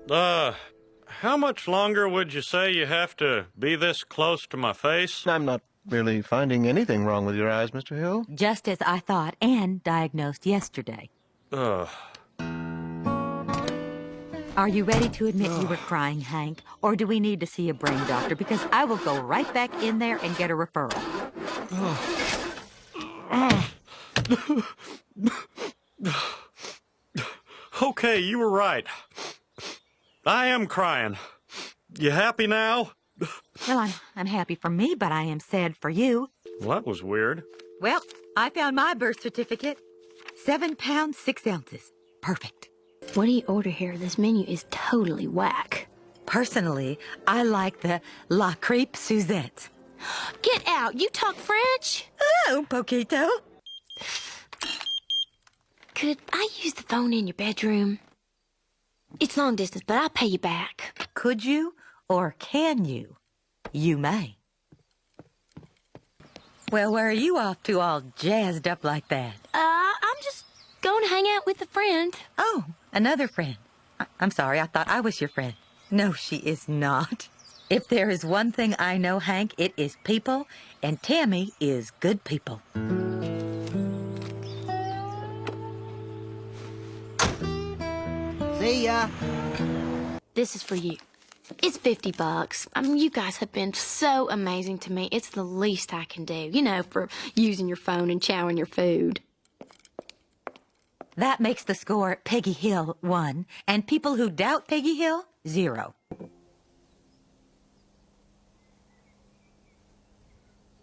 How much longer would you say you have to be this close to my face? I'm not really finding anything wrong with your eyes, Mr. Hill. Just as I thought and diagnosed yesterday. Are you ready to admit you were crying, Hank? Or do we need to see a brain doctor? Because I will go right back in there and get a referral. Okay, you were right. I am crying. You happy now? Well, I'm happy for me, but I am sad for you. Well, that was weird. Well, I found my birth certificate. 7 pounds, 6 ounces. Perfect. What do you order here? This menu is totally whack. Personally, I like the La Crepe Suzette. Get out! You talk French? Oh, poquito. Could I use the phone in your bedroom? It's long distance, but I'll pay you back. Could you or can you? You may. Well, where are you off to all jazzed up like that? I'm just going to hang out with a friend. Oh, another friend. I'm sorry, I thought I was your friend. No, she is not. If there is one thing I know, Hank, it is people, and Tammy is good people. See ya. This is for you. It's $50. I mean, you guys have been so amazing to me. It's the least I can do, you know, for using your phone and chowing your food. That makes the score Peggy Hill 1, and people who doubt Peggy Hill 0.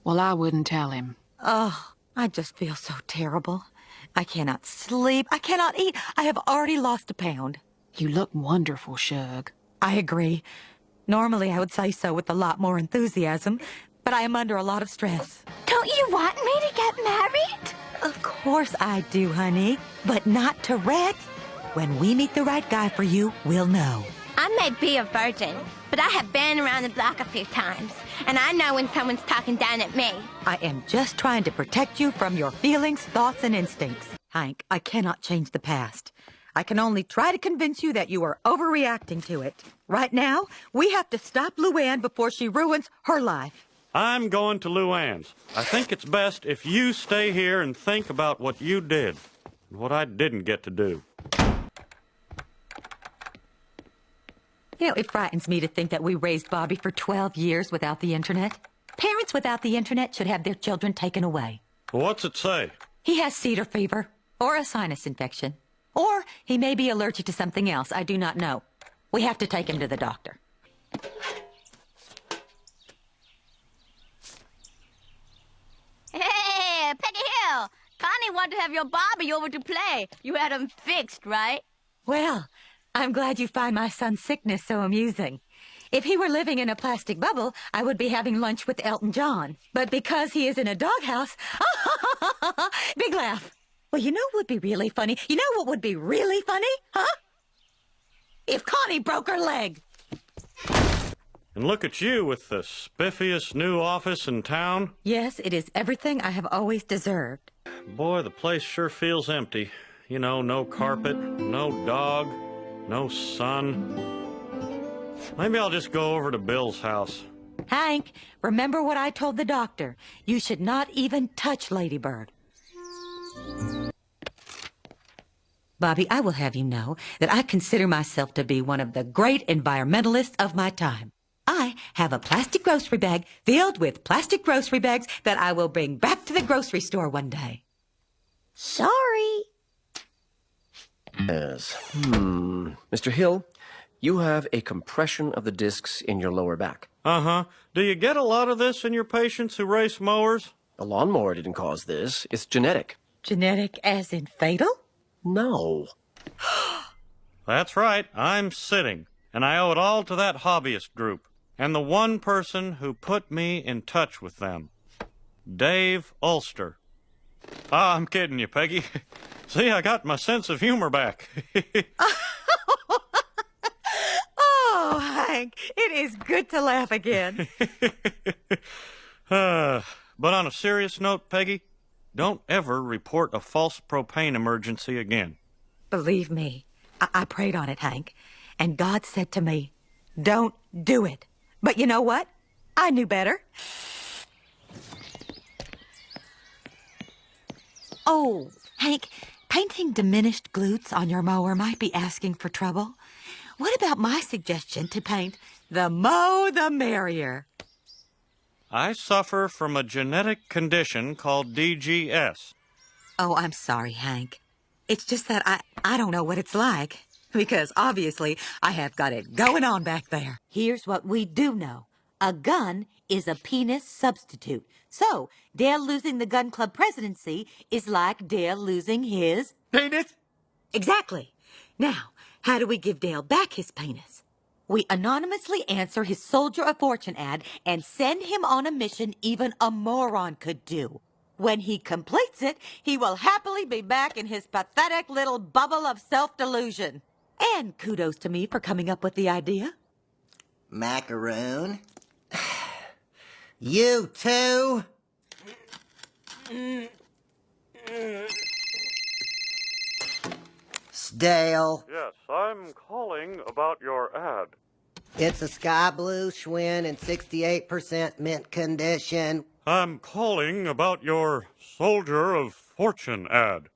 Well, I wouldn't tell him. Oh, I just feel so terrible. I cannot sleep. I cannot eat. I have already lost a pound. You look wonderful, Shug. I agree. Normally, I would say so with a lot more enthusiasm, but I am under a lot of stress. Don't you want me to get married? Of course I do, honey, but not to Red. When we meet the right guy for you, we'll know. I may be a virgin, but I have been around the block a few times, and I know when someone's talking down at me. I am just trying to protect you from your feelings, thoughts, and instincts. Hank, I cannot change the past. I can only try to convince you that you are overreacting to it. Right now, we have to stop Luanne before she ruins her life. I'm going to Luann's. I think it's best if you stay here and think about what you did and what I didn't get to do. You know, it frightens me to think that we raised Bobby for 12 years without the internet. Parents without the internet should have their children taken away. What's it say? He has cedar fever, or a sinus infection. Or he may be allergic to something else. I do not know. We have to take him to the doctor. Hey, Peggy Hill! Connie wanted to have your Bobby over to play. You had him fixed, right? Well, I'm glad you find my son's sickness so amusing. If he were living in a plastic bubble, I would be having lunch with Elton John. But because he is in a doghouse, big laugh. Well, you know what would be really funny? You know what would be really funny, huh? If Connie broke her leg. And look at you with the spiffiest new office in town. Yes, it is everything I have always deserved. Boy, the place sure feels empty. You know, no carpet, no dog, no sun. Maybe I'll just go over to Bill's house. Hank, remember what I told the doctor. You should not even touch Ladybird. Bobby, I will have you know that I consider myself to be one of the great environmentalists of my time. I have a plastic grocery bag filled with plastic grocery bags that I will bring back to the grocery store one day. Sorry. Yes. Mr. Hill, you have a compression of the discs in your lower back. Uh-huh. Do you get a lot of this in your patients who race mowers? A lawnmower didn't cause this. It's genetic. Genetic as in fatal? No. That's right. I'm sitting. And I owe it all to that hobbyist group. And the one person who put me in touch with them. Dave Ulster. Ah, I'm kidding you, Peggy. See, I got my sense of humor back. Oh, Hank, it is good to laugh again. But on a serious note, Peggy, don't ever report a false propane emergency again. Believe me, I prayed on it, Hank. And God said to me, don't do it. But you know what? I knew better. Oh, Hank, painting diminished glutes on your mower might be asking for trouble. What about my suggestion to paint the more the merrier? I suffer from a genetic condition called DGS. Oh, I'm sorry, Hank. It's just that I don't know what it's like. Because obviously I have got it going on back there. Here's what we do know. A gun is a penis substitute. So, Dale losing the gun club presidency is like Dale losing his... Penis? Exactly. Now, how do we give Dale back his penis? We anonymously answer his Soldier of Fortune ad and send him on a mission even a moron could do. When he completes it, he will happily be back in his pathetic little bubble of self-delusion. And kudos to me for coming up with the idea. Macaroon? You too? Stale. Yes, I'm calling about your ad. It's a sky blue Schwinn in 68% mint condition. I'm calling about your Soldier of Fortune ad.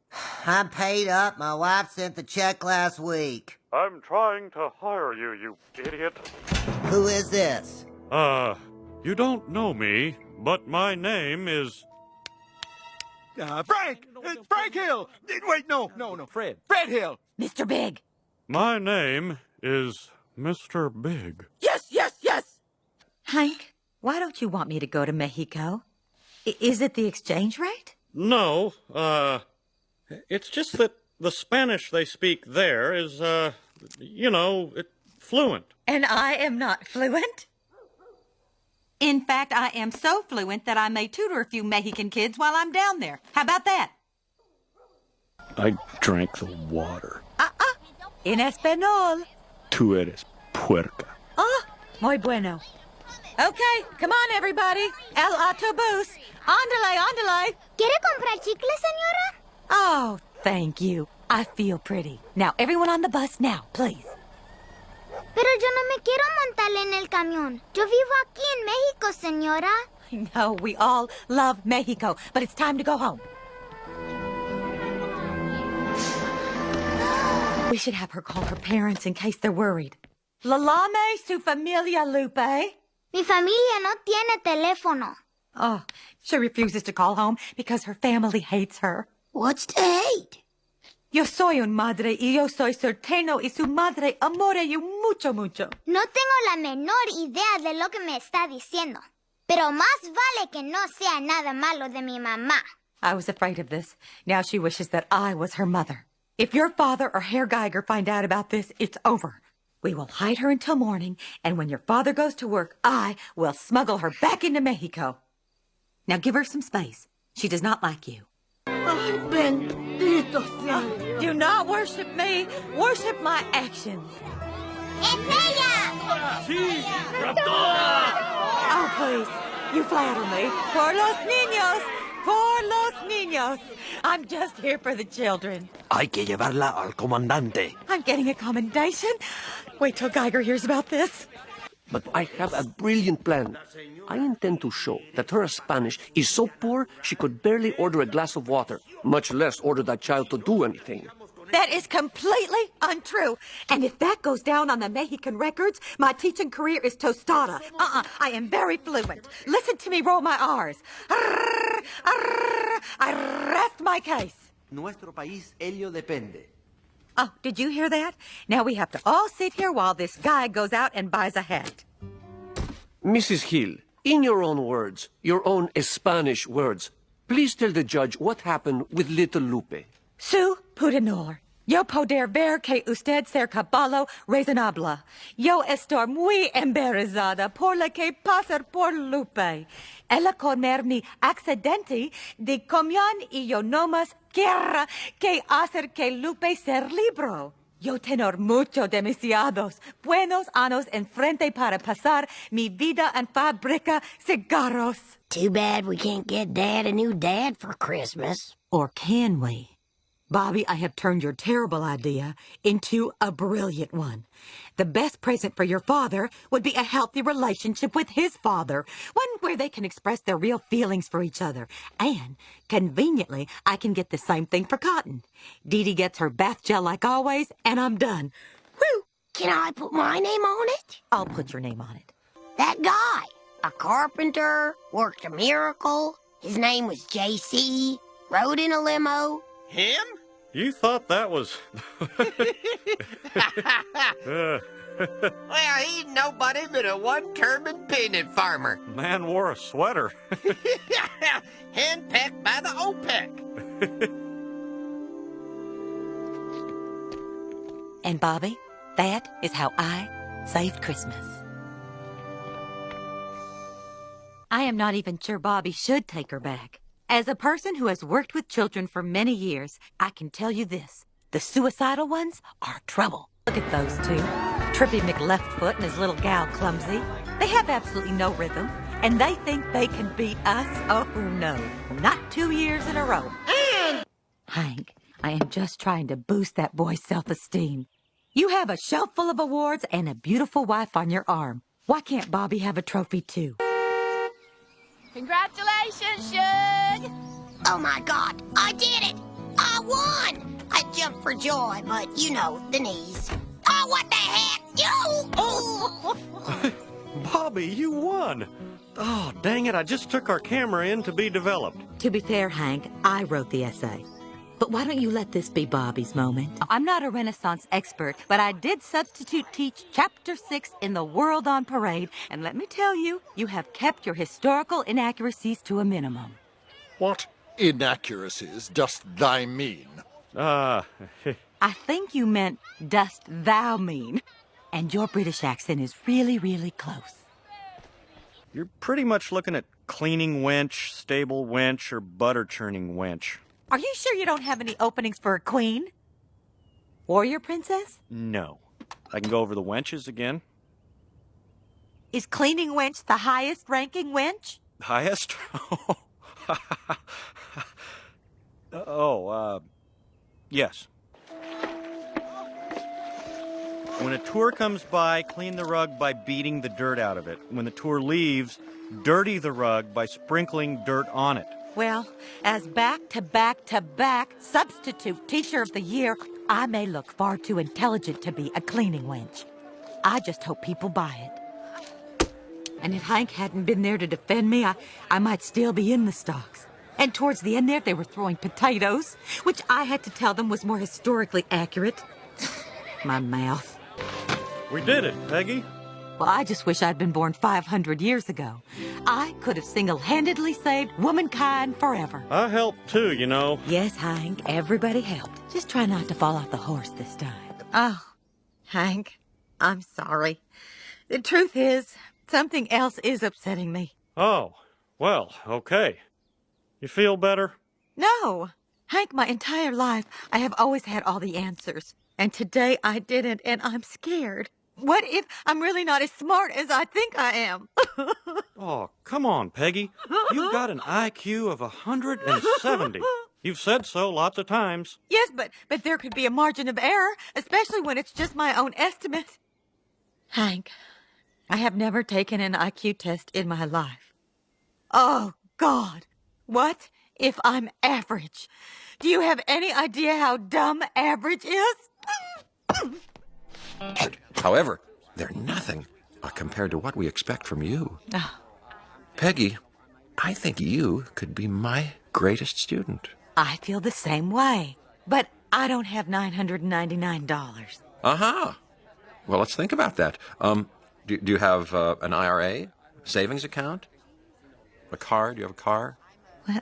I'm paid up. My wife sent the check last week. I'm trying to hire you, you idiot. Who is this? You don't know me, but my name is... Frank! Frank Hill! Wait, no. Fred Hill! Mr. Big. My name is Mr. Big. Yes! Hank, why don't you want me to go to Mexico? Is it the exchange rate? No, it's just that the Spanish they speak there is, fluent. And I am not fluent? In fact, I am so fluent that I may tutor a few Mexican kids while I'm down there. How about that? I drank the water. En español. Tú eres puerca. Muy bueno. Okay, come on, everybody. El autobús. Ándale. ¿Quiere comprar chicle, señora? Oh, thank you. I feel pretty. Now, everyone on the bus now, please. Pero yo no me quiero montar en el camión. Yo vivo aquí en México, señora. I know, we all love Mexico, but it's time to go home. We should have her call her parents in case they're worried. Lalame su familia, Lupe. Mi familia no tiene teléfono. Oh, she refuses to call home because her family hates her. What's the hate? Yo soy un madre y yo soy certeno y su madre amore you mucho. No tengo la menor idea de lo que me está diciendo. Pero más vale que no sea nada malo de mi mamá. I was afraid of this. Now she wishes that I was her mother. If your father or Herr Geiger find out about this, it's over. We will hide her until morning, and when your father goes to work, I will smuggle her back into Mexico. Now give her some space. She does not like you. Do not worship me. Worship my actions. ¡Es ella! Oh, please. You flatter me. Por los niños. Por los niños. I'm just here for the children. Hay que llevarla al comandante. I'm getting a commendation. Wait till Geiger hears about this. But I have a brilliant plan. I intend to show that her Spanish is so poor she could barely order a glass of water, much less order that child to do anything. That is completely untrue. And if that goes down on the Mexican records, my teaching career is tostada. I am very fluent. Listen to me roll my R's. I rest my case. Nuestro país, ello depende. Oh, did you hear that? Now we have to all sit here while this guy goes out and buys a hat. Mrs. Hill, in your own words, your own Spanish words, please tell the judge what happened with little Lupe. Su pudenor. Yo poder ver que usted ser caballo razonable. Yo estoy muy embarazada por lo que pasa por Lupe. Ella comer mi accidente de comión y yo nomás quiero que hacer que Lupe ser libre. Yo tengo mucho demasiados buenos años enfrente para pasar mi vida en fábrica cigarros. Too bad we can't get Dad a new dad for Christmas. Or can we? Bobby, I have turned your terrible idea into a brilliant one. The best present for your father would be a healthy relationship with his father, one where they can express their real feelings for each other. And, conveniently, I can get the same thing for Cotton. Dee Dee gets her bath gel like always, and I'm done. Whew! Can I put my name on it? I'll put your name on it. That guy, a carpenter, worked a miracle. His name was J.C., rode in a limo. Him? You thought that was... Well, he ain't nobody but a one-turban peanut farmer. Man wore a sweater. Hand-pecked by the OPEC. And Bobby, that is how I saved Christmas. I am not even sure Bobby should take her back. As a person who has worked with children for many years, I can tell you this. The suicidal ones are trouble. Look at those two. Trippy McLeftfoot and his little gal Clumsy. They have absolutely no rhythm, and they think they can beat us. Oh, no. Not 2 years in a row. Hank, I am just trying to boost that boy's self-esteem. You have a shelf full of awards and a beautiful wife on your arm. Why can't Bobby have a trophy, too? Congratulations, Shug! Oh my God, I did it! I won! I jumped for joy, but you know, the knees. Oh, what the heck? You! Bobby, you won! Oh, dang it, I just took our camera in to be developed. To be fair, Hank, I wrote the essay. But why don't you let this be Bobby's moment? I'm not a Renaissance expert, but I did substitute teach Chapter 6 in The World on Parade, and let me tell you, you have kept your historical inaccuracies to a minimum. What inaccuracies dost thou mean? I think you meant dost thou mean. And your British accent is really, really close. You're pretty much looking at cleaning wench, stable wench, or butter churning wench. Are you sure you don't have any openings for a queen? Warrior princess? No. I can go over the wenches again. Is cleaning wench the highest ranking wench? Highest? Yes. When a tour comes by, clean the rug by beating the dirt out of it. When the tour leaves, dirty the rug by sprinkling dirt on it. Well, as back-to-back-to-back substitute teacher of the year, I may look far too intelligent to be a cleaning wench. I just hope people buy it. And if Hank hadn't been there to defend me, I might still be in the stocks. And towards the end there, they were throwing potatoes, which I had to tell them was more historically accurate. My mouth. We did it, Peggy. Well, I just wish I'd been born 500 years ago. I could have single-handedly saved womankind forever. I helped too, you know. Yes, Hank, everybody helped. Just try not to fall off the horse this time. Oh, Hank, I'm sorry. The truth is, something else is upsetting me. Oh, well, okay. You feel better? No. Hank, my entire life, I have always had all the answers. And today I didn't, and I'm scared. What if I'm really not as smart as I think I am? Oh, come on, Peggy. You've got an IQ of 170. You've said so lots of times. Yes, but there could be a margin of error, especially when it's just my own estimate. Hank, I have never taken an IQ test in my life. Oh, God. What if I'm average? Do you have any idea how dumb average is? However, they're nothing compared to what we expect from you. Peggy, I think you could be my greatest student. I feel the same way, but I don't have $999. Aha! Well, let's think about that. Do you have an IRA, savings account, a car? Do you have a car? Well,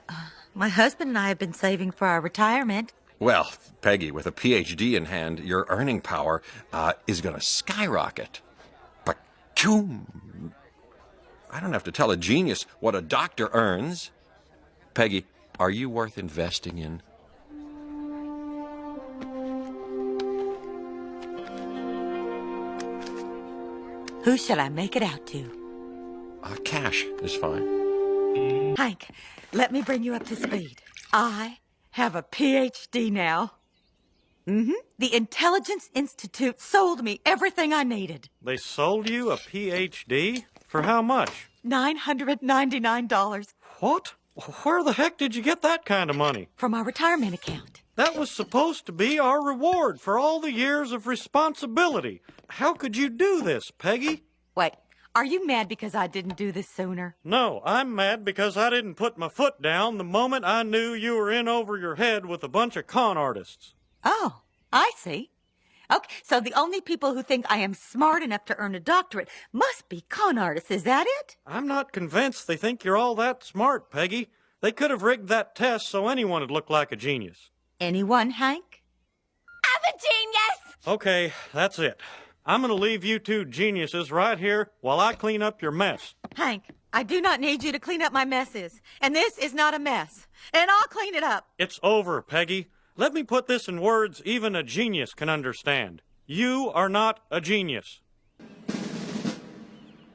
my husband and I have been saving for our retirement. Well, Peggy, with a PhD in hand, your earning power is going to skyrocket. Ba-choom! I don't have to tell a genius what a doctor earns. Peggy, are you worth investing in? Who shall I make it out to? Cash is fine. Hank, let me bring you up to speed. I have a PhD now. The Intelligence Institute sold me everything I needed. They sold you a PhD? For how much? $999. What? Where the heck did you get that kind of money? From our retirement account. That was supposed to be our reward for all the years of responsibility. How could you do this, Peggy? Wait, are you mad because I didn't do this sooner? No, I'm mad because I didn't put my foot down the moment I knew you were in over your head with a bunch of con artists. Oh, I see. Okay, so the only people who think I am smart enough to earn a doctorate must be con artists, is that it? I'm not convinced they think you're all that smart, Peggy. They could have rigged that test so anyone would look like a genius. Anyone, Hank? I'm a genius! Okay, that's it. I'm going to leave you two geniuses right here while I clean up your mess. Hank, I do not need you to clean up my messes. And this is not a mess. And I'll clean it up. It's over, Peggy. Let me put this in words even a genius can understand. You are not a genius.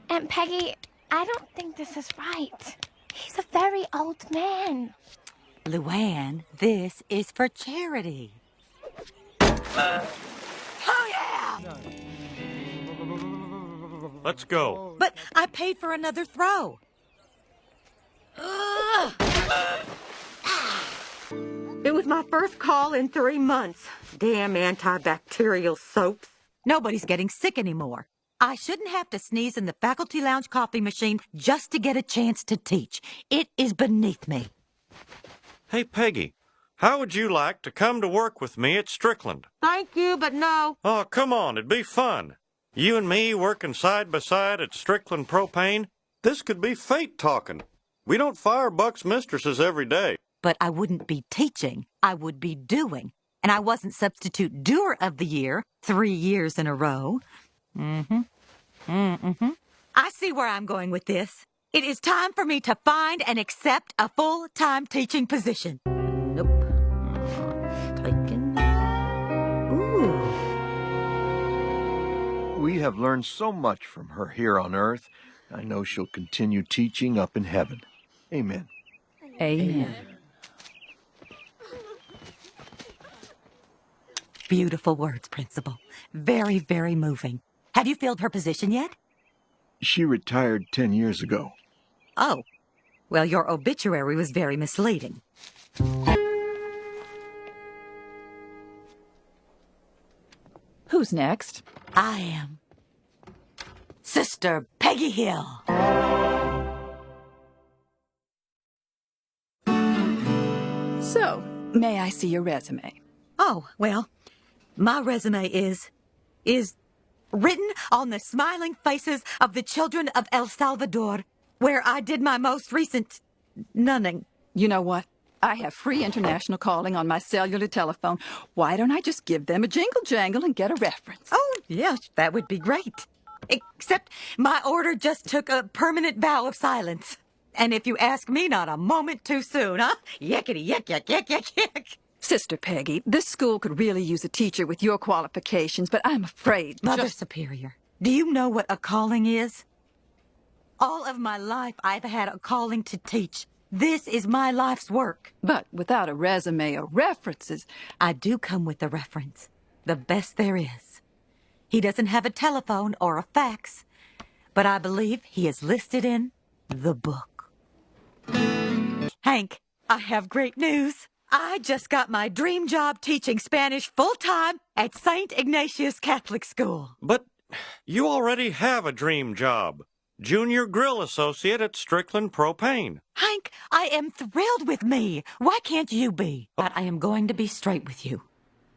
Aunt Peggy, I don't think this is right. He's a very old man. Luanne, this is for charity. Oh, yeah! Let's go. But I paid for another throw. It was my first call in 3 months. Damn antibacterial soaps. Nobody's getting sick anymore. I shouldn't have to sneeze in the faculty lounge coffee machine just to get a chance to teach. It is beneath me. Hey, Peggy, how would you like to come to work with me at Strickland? Thank you, but no. Oh, come on, it'd be fun. You and me working side by side at Strickland Propane? This could be fate talking. We don't fire Buck's mistresses every day. But I wouldn't be teaching. I would be doing. And I wasn't substitute doer of the year 3 years in a row. I see where I'm going with this. It is time for me to find and accept a full-time teaching position. Nope. Taken. Ooh. We have learned so much from her here on earth. I know she'll continue teaching up in heaven. Amen. Amen. Beautiful words, Principal. Very, very moving. Have you filled her position yet? She retired 10 years ago. Oh. Well, your obituary was very misleading. Who's next? I am. Sister Peggy Hill. So, may I see your resume? Oh, well, my resume is written on the smiling faces of the children of El Salvador, where I did my most recent nunning. You know what? I have free international calling on my cellular telephone. Why don't I just give them a jingle jangle and get a reference? Oh, yes, that would be great. Except my order just took a permanent vow of silence. And if you ask me, not a moment too soon, huh? Yakety yak yak yak yak yak. Sister Peggy, this school could really use a teacher with your qualifications, but I'm afraid... Mother Superior, do you know what a calling is? All of my life, I've had a calling to teach. This is my life's work. But without a resume or references... I do come with a reference. The best there is. He doesn't have a telephone or a fax, but I believe he is listed in the book. Hank, I have great news. I just got my dream job teaching Spanish full-time at St. Ignatius Catholic School. But you already have a dream job. Junior Grill Associate at Strickland Propane. Hank, I am thrilled with me. Why can't you be? But I am going to be straight with you.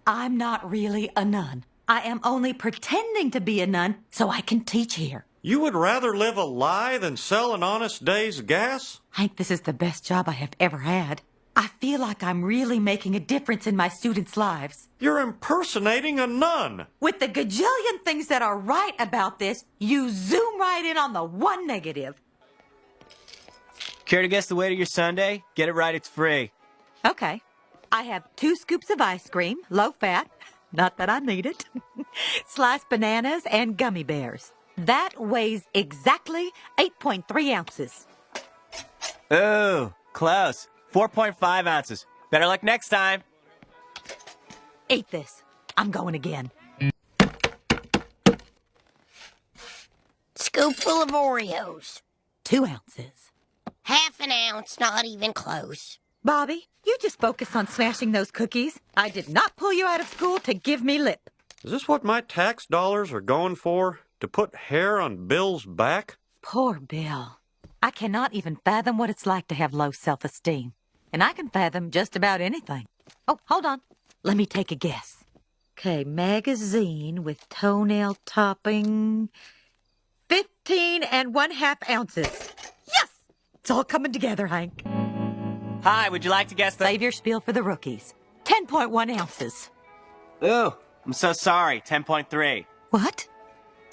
I'm not really a nun. I am only pretending to be a nun so I can teach here. You would rather live a lie than sell an honest day's gas? Hank, this is the best job I have ever had. I feel like I'm really making a difference in my students' lives. You're impersonating a nun. With the gajillion things that are right about this, you zoom right in on the one negative. Care to guess the weight of your sundae? Get it right, it's free. Okay. I have 2 scoops of ice cream, low fat, not that I need it, sliced bananas, and gummy bears. That weighs exactly 8.3 ounces. Oh, close. 4.5 ounces. Better luck next time. Eat this. I'm going again. Scoop full of Oreos. 2 ounces. Half an ounce, not even close. Bobby, you just focus on smashing those cookies. I did not pull you out of school to give me lip. Is this what my tax dollars are going for? To put hair on Bill's back? Poor Bill. I cannot even fathom what it's like to have low self-esteem. And I can fathom just about anything. Oh, hold on. Let me take a guess. Okay, magazine with toenail topping. 15 1/2 ounces. Yes! It's all coming together, Hank. Hi, would you like to guess the... Save your spiel for the rookies. 10.1 ounces. Ooh, I'm so sorry. 10.3. What?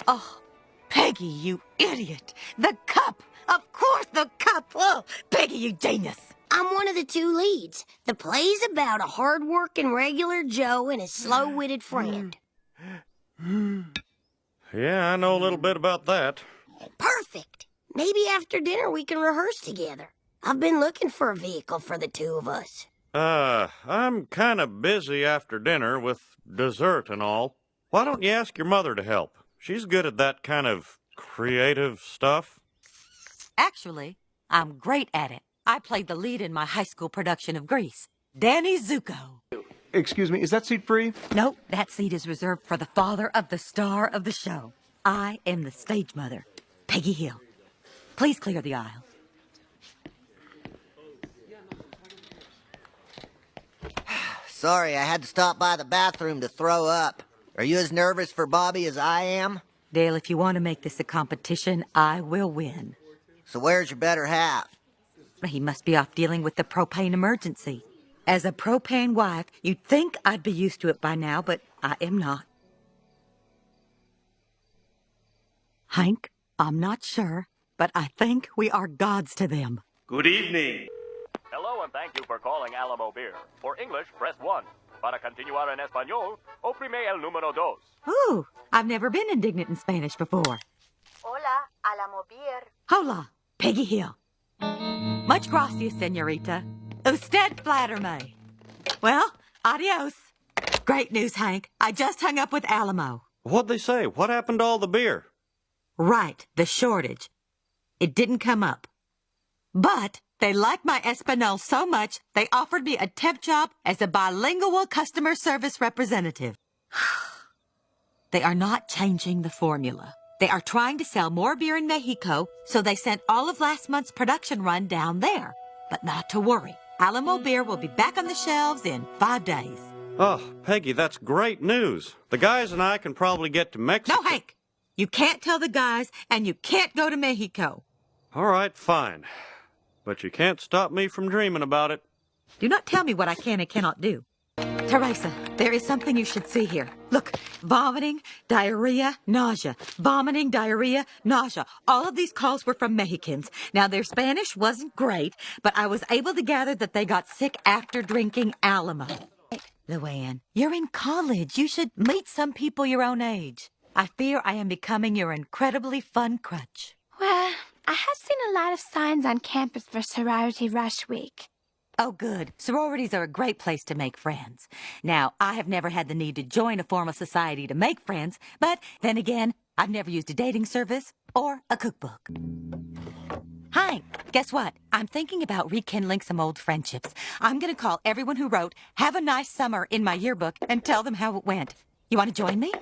Oh, Peggy, you idiot. The cup. Of course, the cup. Oh, Peggy, you genius. I'm one of the 2 leads. The play's about a hard-working regular Joe and his slow-witted friend. Yeah, I know a little bit about that. Perfect. Maybe after dinner we can rehearse together. I've been looking for a vehicle for the 2 of us. I'm kind of busy after dinner with dessert and all. Why don't you ask your mother to help? She's good at that kind of creative stuff. Actually, I'm great at it. I played the lead in my high school production of Grease. Danny Zuko. Excuse me, is that seat free? No, that seat is reserved for the father of the star of the show. I am the stage mother, Peggy Hill. Please clear the aisle. Sorry, I had to stop by the bathroom to throw up. Are you as nervous for Bobby as I am? Dale, if you want to make this a competition, I will win. So where's your better half? He must be off dealing with the propane emergency. As a propane wife, you'd think I'd be used to it by now, but I am not. Hank, I'm not sure, but I think we are gods to them. Good evening. Hello and thank you for calling Alamo Beer. For English, press 1. Para continuar en español, oprime el número 2. Ooh, I've never been indignant in Spanish before. Hola, Alamo Beer. Hola, Peggy Hill. Much gracias, señorita. Usted flatter me. Well, adios. Great news, Hank. I just hung up with Alamo. What'd they say? What happened to all the beer? Right, the shortage. It didn't come up. But they liked my Espanol so much, they offered me a temp job as a bilingual customer service representative. They are not changing the formula. They are trying to sell more beer in Mexico, so they sent all of last month's production run down there. But not to worry. Alamo Beer will be back on the shelves in 5 days. Oh, Peggy, that's great news. The guys and I can probably get to Mexico. No, Hank. You can't tell the guys, and you can't go to Mexico. All right, fine. But you can't stop me from dreaming about it. Do not tell me what I can and cannot do. Teresa, there is something you should see here. Look, vomiting, diarrhea, nausea. Vomiting, diarrhea, nausea. All of these calls were from Mexicans. Now, their Spanish wasn't great, but I was able to gather that they got sick after drinking Alamo. Luanne, you're in college. You should meet some people your own age. I fear I am becoming your incredibly fun crutch. Well, I have seen a lot of signs on campus for Sorority Rush Week. Oh, good. Sororities are a great place to make friends. Now, I have never had the need to join a formal society to make friends, but then again, I've never used a dating service or a cookbook. Hi, guess what? I'm thinking about rekindling some old friendships. I'm going to call everyone who wrote, "Have a nice summer" in my yearbook and tell them how it went. You want to join me?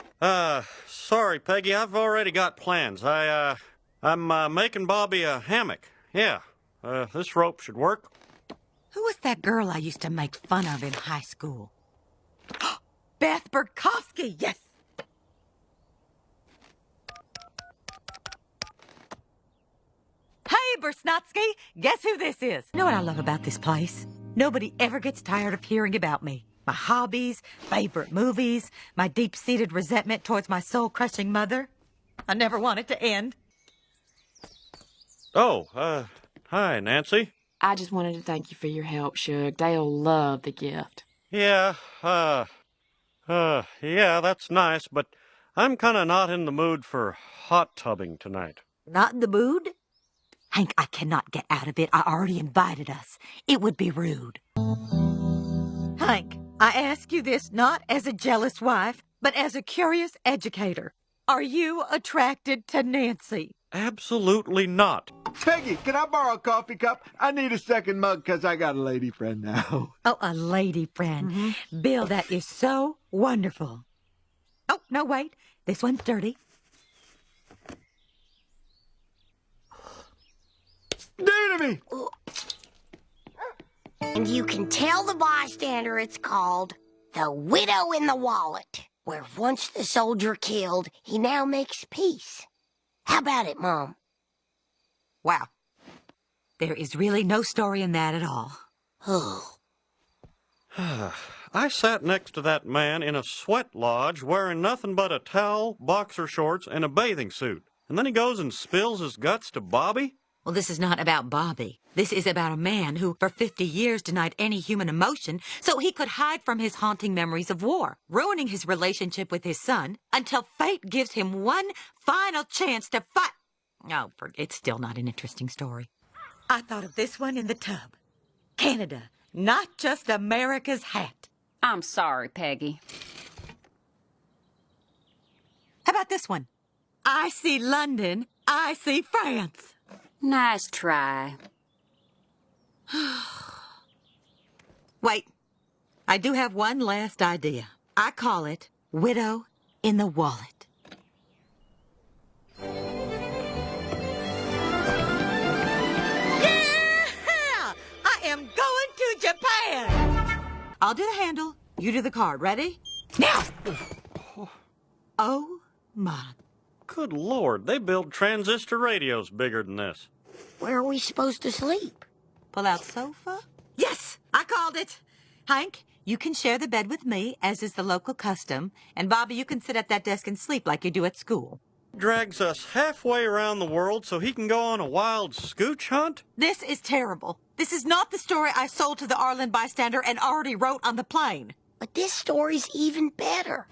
Sorry, Peggy, I've already got plans. I'm making Bobby a hammock. Yeah, this rope should work. Who was that girl I used to make fun of in high school? Beth Berkowski, yes! Hey, Bersnatsky, guess who this is? You know what I love about this place? Nobody ever gets tired of hearing about me. My hobbies, favorite movies, my deep-seated resentment towards my soul-crushing mother. I never want it to end. Oh, hi, Nancy. I just wanted to thank you for your help, Shug. They'll love the gift. Yeah, yeah, that's nice, but I'm kind of not in the mood for hot tubbing tonight. Not in the mood? Hank, I cannot get out of it. I already invited us. It would be rude. Hank, I ask you this not as a jealous wife, but as a curious educator. Are you attracted to Nancy? Absolutely not. Peggy, can I borrow a coffee cup? I need a second mug because I got a lady friend now. Oh, a lady friend. Bill, that is so wonderful. Oh, no, wait. This one's dirty. Do to me! And you can tell the bystander it's called The Widow in the Wallet, where once the soldier killed, he now makes peace. How about it, Mom? Wow. There is really no story in that at all. Oh. I sat next to that man in a sweat lodge wearing nothing but a towel, boxer shorts, and a bathing suit. And then he goes and spills his guts to Bobby? Well, this is not about Bobby. This is about a man who, for 50 years, denied any human emotion so he could hide from his haunting memories of war, ruining his relationship with his son until fate gives him one final chance to fight. Oh, it's still not an interesting story. I thought of this one in the tub. Canada, not just America's hat. I'm sorry, Peggy. How about this one? I see London, I see France. Nice try. Wait, I do have one last idea. I call it Widow in the Wallet. Yeah! I am going to Japan! I'll do the handle, you do the card. Ready? Now! Oh, my. Good Lord, they build transistor radios bigger than this. Where are we supposed to sleep? Pull out sofa? Yes, I called it. Hank, you can share the bed with me, as is the local custom. And Bobby, you can sit at that desk and sleep like you do at school. Drags us halfway around the world so he can go on a wild scooch hunt? This is terrible. This is not the story I sold to the Arlen bystander and already wrote on the plane. But this story's even better.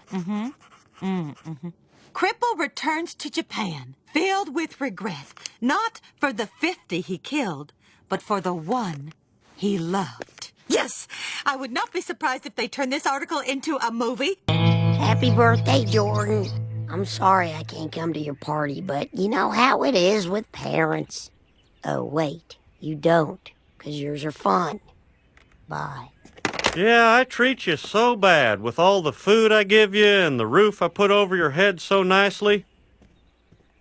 Cripple returns to Japan, filled with regret, not for the 50 he killed, but for the one he loved. Yes, I would not be surprised if they turn this article into a movie. Happy birthday, Jordan. I'm sorry I can't come to your party, but you know how it is with parents. Oh, wait, you don't, 'cause yours are fun. Bye. Yeah, I treat you so bad with all the food I give you and the roof I put over your head so nicely.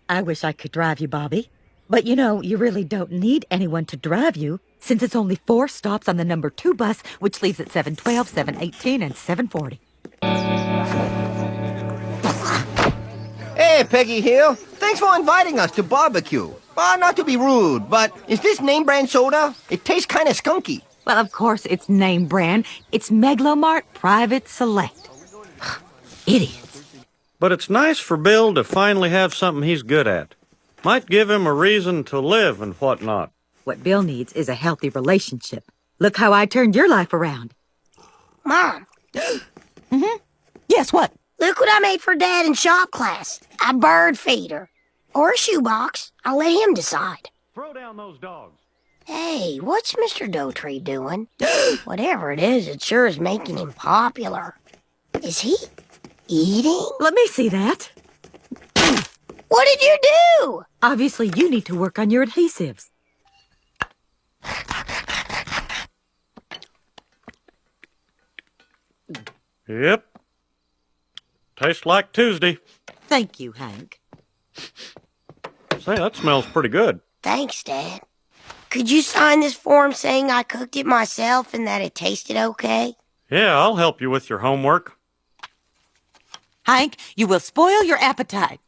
I wish I could drive you, Bobby. But you know, you really don't need anyone to drive you, since it's only 4 stops on the number 2 bus, which leaves at 7:12, 7:18, and 7:40. Hey, Peggy Hill. Thanks for inviting us to barbecue. Not to be rude, but is this name brand soda? It tastes kind of skunky. Well, of course, it's name brand. It's Megalomart Private Select. Idiots. But it's nice for Bill to finally have something he's good at. Might give him a reason to live and whatnot. What Bill needs is a healthy relationship. Look how I turned your life around. Mom. Yes, what? Look what I made for Dad in shop class. A bird feeder. Or a shoebox. I'll let him decide. Throw down those dogs. Hey, what's Mr. Doughtry doing? Whatever it is, it sure is making him popular. Is he eating? Let me see that. What did you do? Obviously, you need to work on your adhesives. Yep. Tastes like Tuesday. Thank you, Hank. Say, that smells pretty good. Thanks, Dad. Could you sign this form saying I cooked it myself and that it tasted okay? Yeah, I'll help you with your homework. Hank, you will spoil your appetite.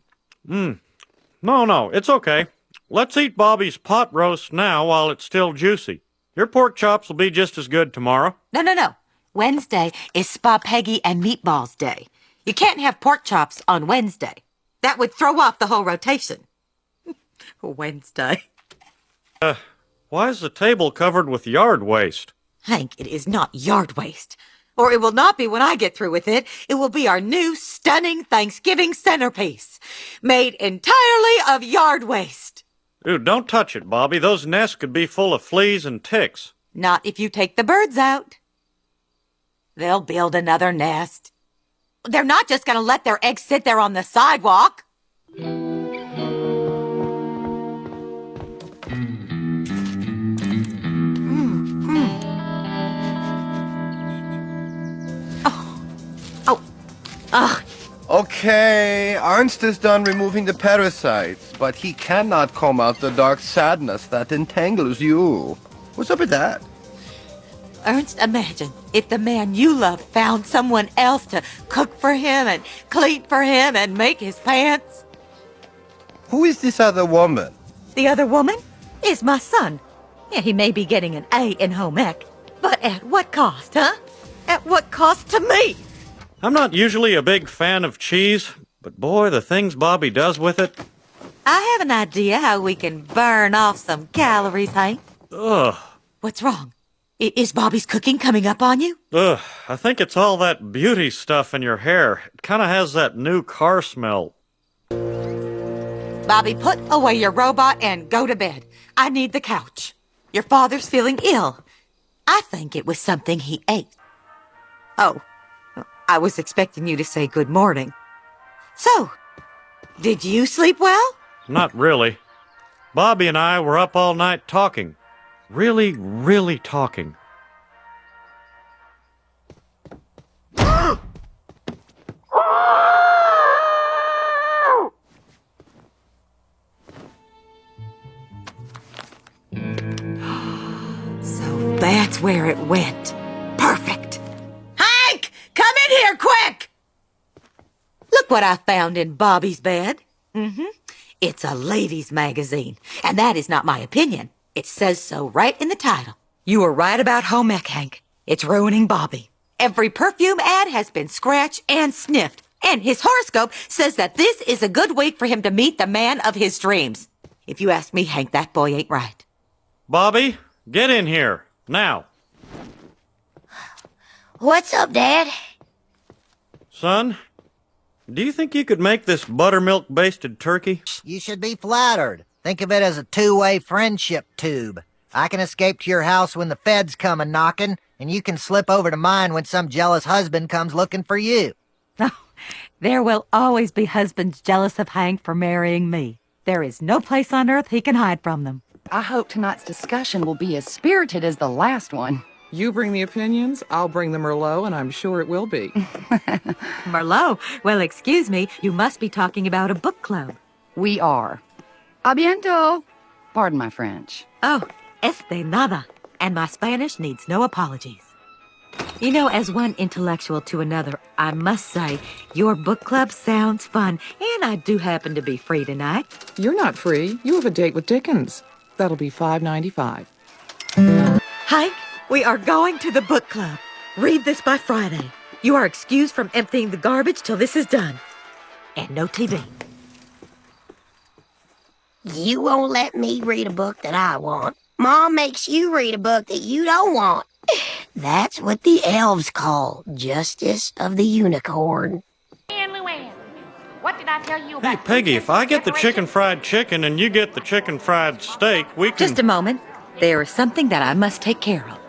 No, it's okay. Let's eat Bobby's pot roast now while it's still juicy. Your pork chops will be just as good tomorrow. No. Wednesday is Spa Peggy and Meatballs Day. You can't have pork chops on Wednesday. That would throw off the whole rotation. Wednesday. Why is the table covered with yard waste? Hank, it is not yard waste. Or it will not be when I get through with it. It will be our new stunning Thanksgiving centerpiece. Made entirely of yard waste. Dude, don't touch it, Bobby. Those nests could be full of fleas and ticks. Not if you take the birds out. They'll build another nest. They're not just going to let their eggs sit there on the sidewalk. Okay, Ernst is done removing the parasites, but he cannot comb out the dark sadness that entangles you. What's up with that? Ernst, imagine if the man you love found someone else to cook for him and clean for him and make his pants. Who is this other woman? The other woman is my son. Yeah, he may be getting an A in home ec, but at what cost, huh? At what cost to me? I'm not usually a big fan of cheese, but boy, the things Bobby does with it. I have an idea how we can burn off some calories, Hank. Ugh. What's wrong? Is Bobby's cooking coming up on you? Ugh, I think it's all that beauty stuff in your hair. It kind of has that new car smell. Bobby, put away your robot and go to bed. I need the couch. Your father's feeling ill. I think it was something he ate. Oh, I was expecting you to say good morning. So, did you sleep well? Not really. Bobby and I were up all night talking. Really, really talking. So that's where it went. Perfect. Hank, come in here quick! Look what I found in Bobby's bed. It's a ladies' magazine, and that is not my opinion. It says so right in the title. You were right about home ec, Hank. It's ruining Bobby. Every perfume ad has been scratched and sniffed, and his horoscope says that this is a good week for him to meet the man of his dreams. If you ask me, Hank, that boy ain't right. Bobby, get in here, now. What's up, Dad? Son, do you think you could make this buttermilk-basted turkey? You should be flattered. Think of it as a two-way friendship tube. I can escape to your house when the feds come a-knocking, and you can slip over to mine when some jealous husband comes looking for you. There will always be husbands jealous of Hank for marrying me. There is no place on earth he can hide from them. I hope tonight's discussion will be as spirited as the last one. You bring the opinions, I'll bring the Merlot, and I'm sure it will be. Merlot? Well, excuse me, you must be talking about a book club. We are. A biento. Pardon my French. Oh, este nada. And my Spanish needs no apologies. You know, as one intellectual to another, I must say, your book club sounds fun, and I do happen to be free tonight. You're not free. You have a date with Dickens. That'll be $5.95. Hank, we are going to the book club. Read this by Friday. You are excused from emptying the garbage till this is done. And no TV. You won't let me read a book that I want. Mom makes you read a book that you don't want. That's what the elves call justice of the unicorn. And Luanne, what did I tell you Hey, about... Peggy, if I get the chicken fried chicken and you get the chicken fried steak, we can... Just a moment. There is something that I must take care of.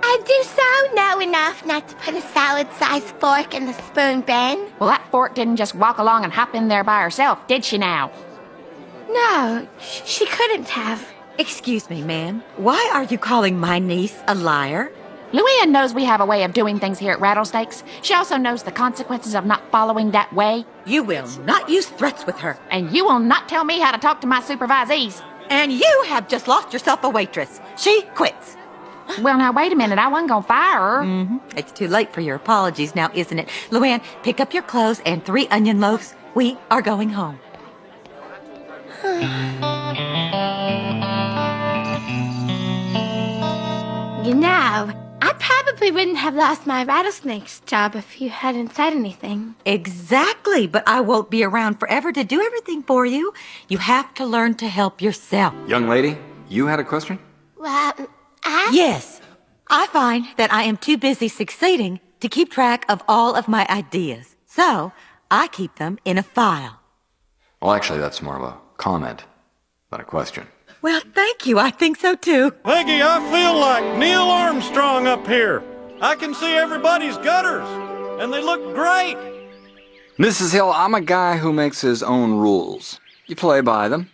I do so know enough not to put a salad-sized fork in the spoon bin. Well, that fork didn't just walk along and hop in there by herself, did she now? No, she couldn't have. Excuse me, ma'am. Why are you calling my niece a liar? Luanne knows we have a way of doing things here at Rattlesnakes. She also knows the consequences of not following that way. You will not use threats with her. And you will not tell me how to talk to my supervisees. And you have just lost yourself a waitress. She quits. Well, now, wait a minute. I wasn't going to fire her. It's too late for your apologies now, isn't it? Luanne, pick up your clothes and 3 onion loaves. We are going home. You know, I probably wouldn't have lost my rattlesnakes job if you hadn't said anything. Exactly, but I won't be around forever to do everything for you. You have to learn to help yourself. Young lady, you had a question? Well, Yes. I find that I am too busy succeeding to keep track of all of my ideas. So, I keep them in a file. Well, actually, that's more of a comment than a question. Well, thank you. I think so too. Peggy, I feel like Neil Armstrong up here. I can see everybody's gutters, and they look great. Mrs. Hill, I'm a guy who makes his own rules. You play by them,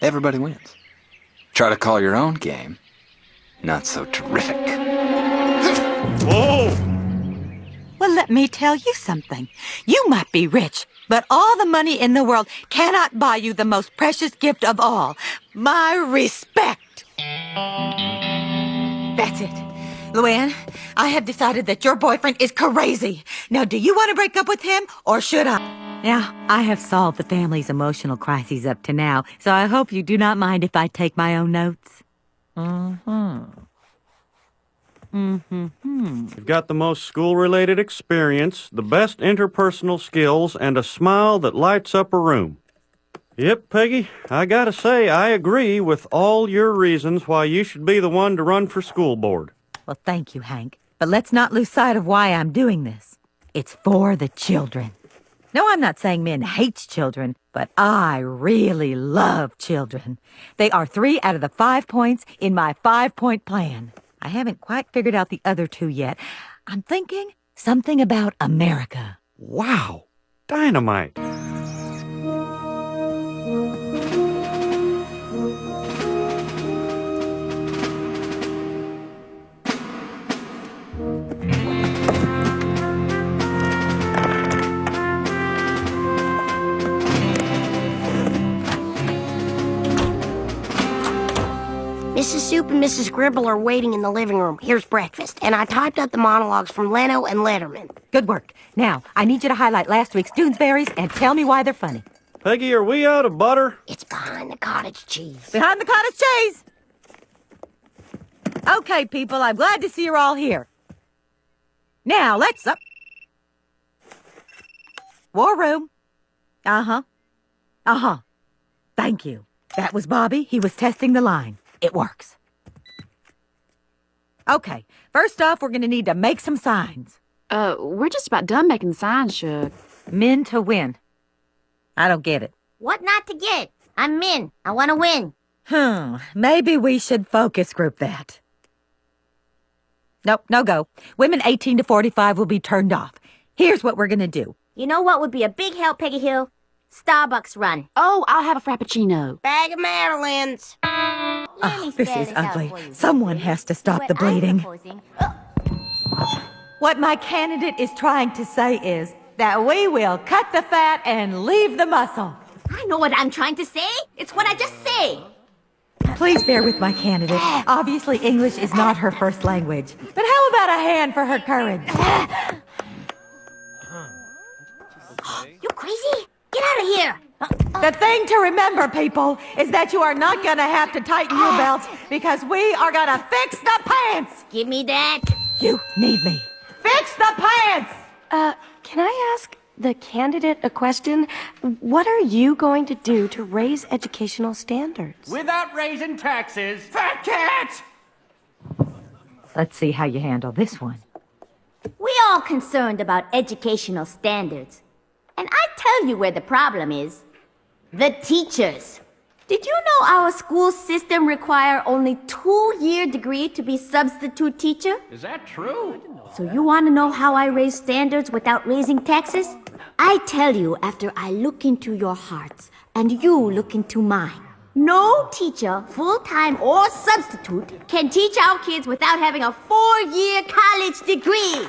everybody wins. Try to call your own game. Not so terrific. Whoa! Well, let me tell you something. You might be rich, but all the money in the world cannot buy you the most precious gift of all, my respect. That's it. Luanne, I have decided that your boyfriend is crazy. Now, do you want to break up with him, or should I? Now, I have solved the family's emotional crises up to now, so I hope you do not mind if I take my own notes. You've got the most school-related experience, the best interpersonal skills, and a smile that lights up a room. Yep, Peggy, I gotta say, I agree with all your reasons why you should be the one to run for school board. Well, thank you, Hank. But let's not lose sight of why I'm doing this. It's for the children. No, I'm not saying men hate children, but I really love children. They are 3 out of the 5 points in my 5-point plan. I haven't quite figured out the other 2 yet. I'm thinking something about America. Wow! Dynamite! Mrs. Soup and Mrs. Gribble are waiting in the living room. Here's breakfast. And I typed up the monologues from Leno and Letterman. Good work. Now, I need you to highlight last week's Doonesbury's and tell me why they're funny. Peggy, are we out of butter? It's behind the cottage cheese. Behind the cottage cheese! Okay, people, I'm glad to see you're all here. Now, let's up. War room. Uh-huh. Thank you. That was Bobby. He was testing the line. It works. Okay, first off, we're going to need to make some signs. We're just about done making signs, Shug. Men to win. I don't get it. What not to get? I'm Min. I want to win. Maybe we should focus group that. Nope, no go. Women 18 to 45 will be turned off. Here's what we're going to do. You know what would be a big help, Peggy Hill? Starbucks run. Oh, I'll have a Frappuccino. Bag of Madeleines. Oh, this is ugly. Someone has to stop the bleeding. What my candidate is trying to say is that we will cut the fat and leave the muscle. I know what I'm trying to say. It's what I just say. Please bear with my candidate. Obviously, English is not her first language. But how about a hand for her courage? You crazy? Get out of here. The thing to remember, people, is that you are not going to have to tighten your belts because we are going to fix the pants. Give me that. You need me. Fix the pants! Can I ask the candidate a question? What are you going to do to raise educational standards? Without raising taxes, fat cats! Let's see how you handle this one. We all concerned about educational standards. And I tell you where the problem is. The teachers. Did you know our school system require only 2-year degree to be substitute teacher? Is that true? So you want to know how I raise standards without raising taxes? I tell you after I look into your hearts and you look into mine. No teacher, full-time or substitute, can teach our kids without having a 4-year college degree.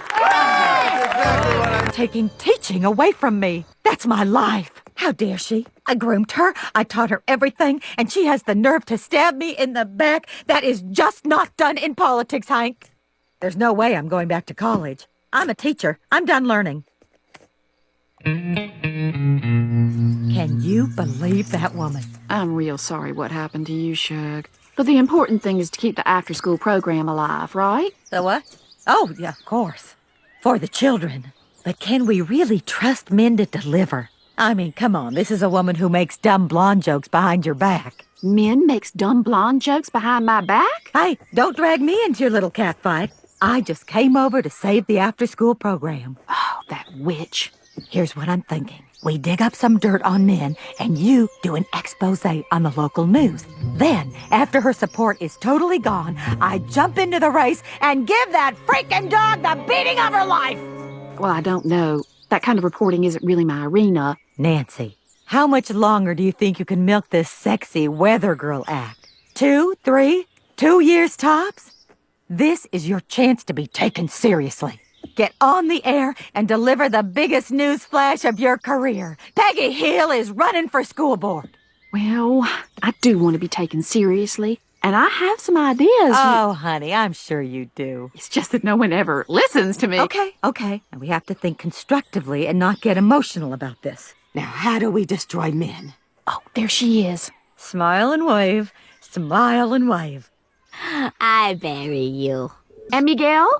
Taking teaching away from me. That's my life. How dare she? I groomed her, I taught her everything, and she has the nerve to stab me in the back. That is just not done in politics, Hank. There's no way I'm going back to college. I'm a teacher. I'm done learning. Can you believe that woman? I'm real sorry what happened to you, Shug. But the important thing is to keep the after-school program alive, right? The what? Oh, yeah, of course. For the children. But can we really trust men to deliver? I mean, come on, this is a woman who makes dumb blonde jokes behind your back. Men makes dumb blonde jokes behind my back? Hey, don't drag me into your little cat fight. I just came over to save the after-school program. Oh, that witch. Here's what I'm thinking. we dig up some dirt on Min, and you do an expose on the local news. Then, after her support is totally gone, I jump into the race and give that freaking dog the beating of her life! Well, I don't know. That kind of reporting isn't really my arena. Nancy, how much longer do you think you can milk this sexy weather girl act? 2, 3, 2 years tops? This is your chance to be taken seriously. Get on the air and deliver the biggest news flash of your career. Peggy Hill is running for school board. Well, I do want to be taken seriously, and I have some ideas. Oh, honey, I'm sure you do. It's just that no one ever listens to me. Okay. And we have to think constructively and not get emotional about this. Now, how do we destroy Min? Oh, there she is. Smile and wave. Smile and wave. I bury you. And Miguel,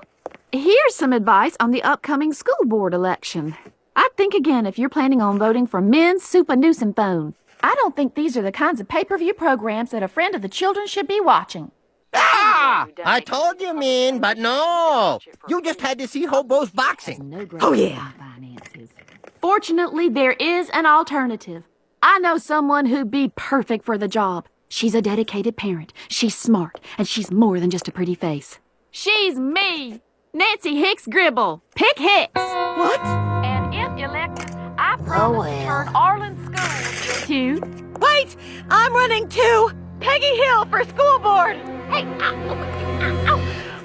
here's some advice on the upcoming school board election. I'd think again if you're planning on voting for Min's Super Nuisance Phone. I don't think these are the kinds of pay-per-view programs that a friend of the children should be watching. Ah! I told you, Min, but no. You just had to see hobos boxing. Oh, yeah. Fortunately, there is an alternative. I know someone who'd be perfect for the job. She's a dedicated parent. She's smart, and she's more than just a pretty face. She's me, Nancy Hicks Gribble. Pick Hicks. What? And if elected, I promise to turn Arlen School into... Wait! I'm running too! Peggy Hill for school board! Hey,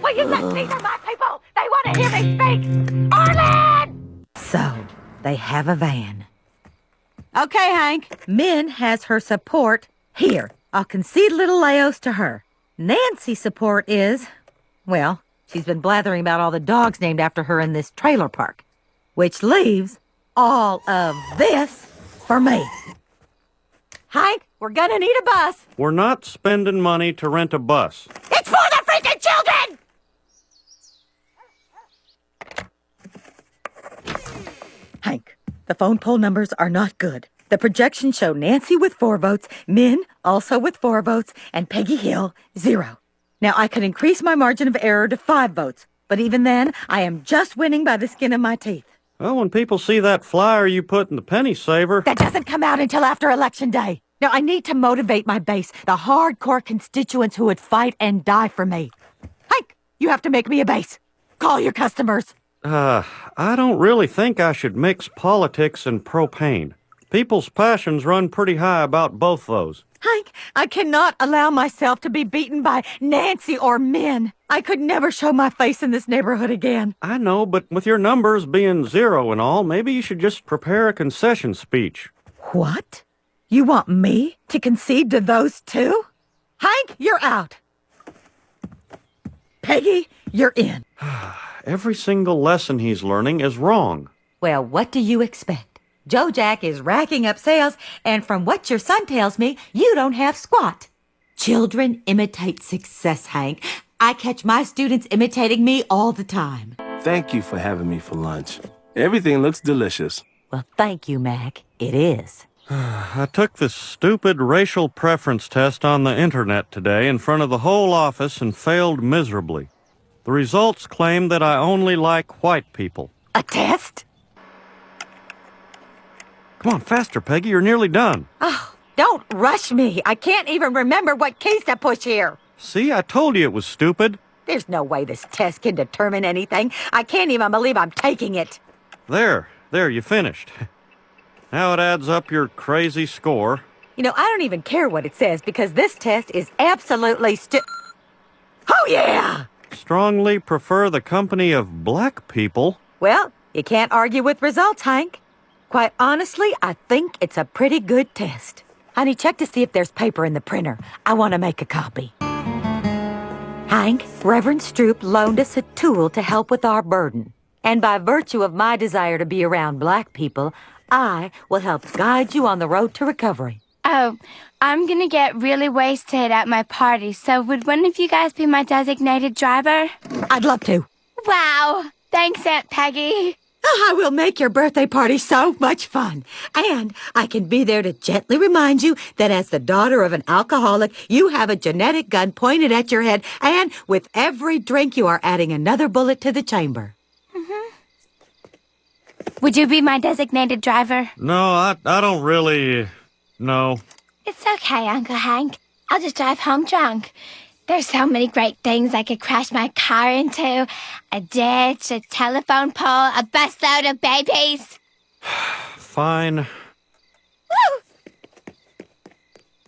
will you let these are my people? They want to hear me speak! Arlen! So, they have a van. Okay, Hank. Min has her support here. I'll concede little Leos to her. Nancy's support is, well, she's been blathering about all the dogs named after her in this trailer park. Which leaves all of this for me. Hank, we're gonna need a bus. We're not spending money to rent a bus. It's for the freaking children! Hank, the phone poll numbers are not good. The projections show Nancy with 4 votes, Min also with 4 votes, and Peggy Hill 0. Now, I could increase my margin of error to 5 votes, but even then, I am just winning by the skin of my teeth. Well, when people see that flyer you put in the penny saver... That doesn't come out until after Election Day. Now, I need to motivate my base, the hardcore constituents who would fight and die for me. Hank, you have to make me a base. Call your customers. I don't really think I should mix politics and propane. People's passions run pretty high about both those. Hank, I cannot allow myself to be beaten by Nancy or Min. I could never show my face in this neighborhood again. I know, but with your numbers being 0 and all, maybe you should just prepare a concession speech. What? You want me to concede to those two? Hank, you're out. Peggy, you're in. Every single lesson he's learning is wrong. Well, what do you expect? Joe Jack is racking up sales, and from what your son tells me, you don't have squat. Children imitate success, Hank. I catch my students imitating me all the time. Thank you for having me for lunch. Everything looks delicious. Well, thank you, Mac. It is. I took this stupid racial preference test on the internet today in front of the whole office and failed miserably. The results claim that I only like white people. A test? Come on, faster, Peggy. You're nearly done. Oh, don't rush me. I can't even remember what keys to push here. See, I told you it was stupid. There's no way this test can determine anything. I can't even believe I'm taking it. There, you finished. Now it adds up your crazy score. You know, I don't even care what it says because this test is absolutely Oh, yeah! Strongly prefer the company of black people. Well, you can't argue with results, Hank. Quite honestly, I think it's a pretty good test. Honey, check to see if there's paper in the printer. I want to make a copy. Hank, Reverend Stroop loaned us a tool to help with our burden. And by virtue of my desire to be around black people, I will help guide you on the road to recovery. Oh, I'm gonna get really wasted at my party, so would one of you guys be my designated driver? I'd love to. Wow! Thanks, Aunt Peggy. Oh, I will make your birthday party so much fun. And I can be there to gently remind you that as the daughter of an alcoholic, you have a genetic gun pointed at your head, and with every drink you are adding another bullet to the chamber. Would you be my designated driver? No, I don't really... No. It's okay, Uncle Hank. I'll just drive home drunk. There's so many great things I could crash my car into. A ditch, a telephone pole, a busload of babies. Fine.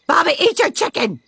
Bobby, eat your chicken!